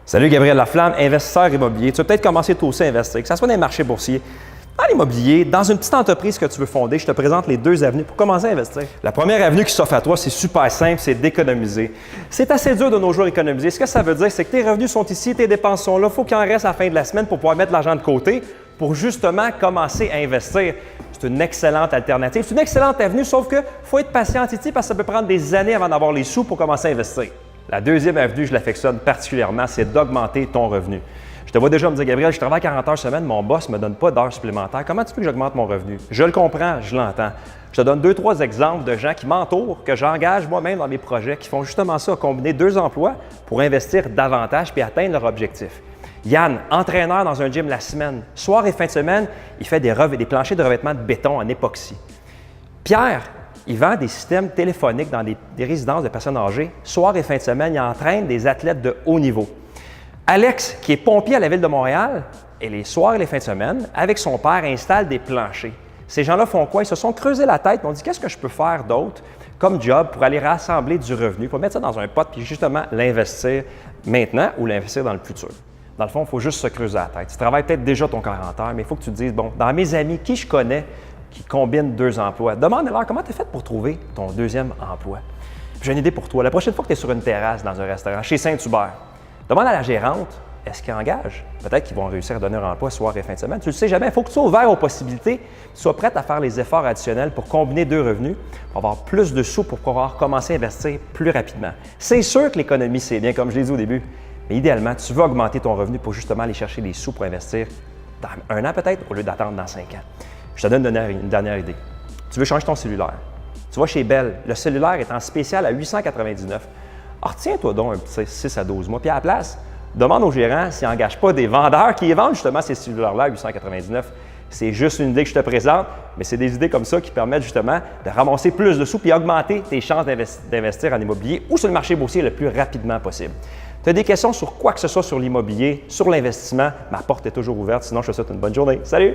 Salut Gabriel Laflamme, investisseur immobilier. Tu vas peut-être commencer toi aussi à investir, que ce soit dans les marchés boursiers, dans l'immobilier, dans une petite entreprise que tu veux fonder. Je te présente les deux avenues pour commencer à investir. La première avenue qui s'offre à toi, c'est super simple, c'est d'économiser. C'est assez dur de nos jours économiser. Ce que ça veut dire, c'est que tes revenus sont ici, tes dépenses sont là. Il faut qu'il en reste à la fin de la semaine pour pouvoir mettre l'argent de côté pour justement commencer à investir. C'est une excellente alternative. C'est une excellente avenue, sauf qu'il faut être patient ici parce que ça peut prendre des années avant d'avoir les sous pour commencer à investir. La deuxième avenue, je l'affectionne particulièrement, c'est d'augmenter ton revenu. Je te vois déjà me dire, Gabriel, je travaille 40 heures semaine, mon boss ne me donne pas d'heures supplémentaires. Comment tu veux que j'augmente mon revenu? Je le comprends, je l'entends. Je te donne 2-3 exemples de gens qui m'entourent, que j'engage moi-même dans mes projets, qui font justement ça, combiner 2 emplois pour investir davantage puis atteindre leur objectif. Yann, entraîneur dans un gym la semaine, soir et fin de semaine, il fait des planchers de revêtement de béton en époxy. Pierre, il vend des systèmes téléphoniques dans des résidences de personnes âgées. Soir et fin de semaine, il entraîne des athlètes de haut niveau. Alex, qui est pompier à la Ville de Montréal, et les soirs et les fins de semaine, avec son père, installe des planchers. Ces gens-là font quoi? Ils se sont creusés la tête et ont dit qu'est-ce que je peux faire d'autre comme job pour aller rassembler du revenu, pour mettre ça dans un pot puis justement l'investir maintenant ou l'investir dans le futur. Dans le fond, il faut juste se creuser la tête. Tu travailles peut-être déjà ton 40 heures, mais il faut que tu te dises, bon, dans mes amis, qui je connais qui combinent 2 emplois, demande-leur comment tu as fait pour trouver ton deuxième emploi. Puis j'ai une idée pour toi. La prochaine fois que tu es sur une terrasse dans un restaurant, chez Saint-Hubert, demande à la gérante, est-ce qu'ils engagent? Peut-être qu'ils vont réussir à donner un emploi soir et fin de semaine. Tu ne le sais jamais. Il faut que tu sois ouvert aux possibilités, que tu sois prêt à faire les efforts additionnels pour combiner 2 revenus, pour avoir plus de sous pour pouvoir commencer à investir plus rapidement. C'est sûr que l'économie, c'est bien, comme je l'ai dit au début, mais idéalement, tu veux augmenter ton revenu pour justement aller chercher les sous pour investir dans 1 an peut-être, au lieu d'attendre dans 5 ans. Je te donne une dernière idée. Tu veux changer ton cellulaire. Tu vas chez Bell, le cellulaire est en spécial à 899. Alors, retiens-toi donc un petit 6 à 12 mois. Puis à la place, demande au gérant s'il n'engage pas des vendeurs qui vendent justement ces cellulaires-là à 899. C'est juste une idée que je te présente, mais c'est des idées comme ça qui permettent justement de ramasser plus de sous et augmenter tes chances d'investir en immobilier ou sur le marché boursier le plus rapidement possible. Tu as des questions sur quoi que ce soit sur l'immobilier, sur l'investissement, ma porte est toujours ouverte. Sinon, je te souhaite une bonne journée. Salut!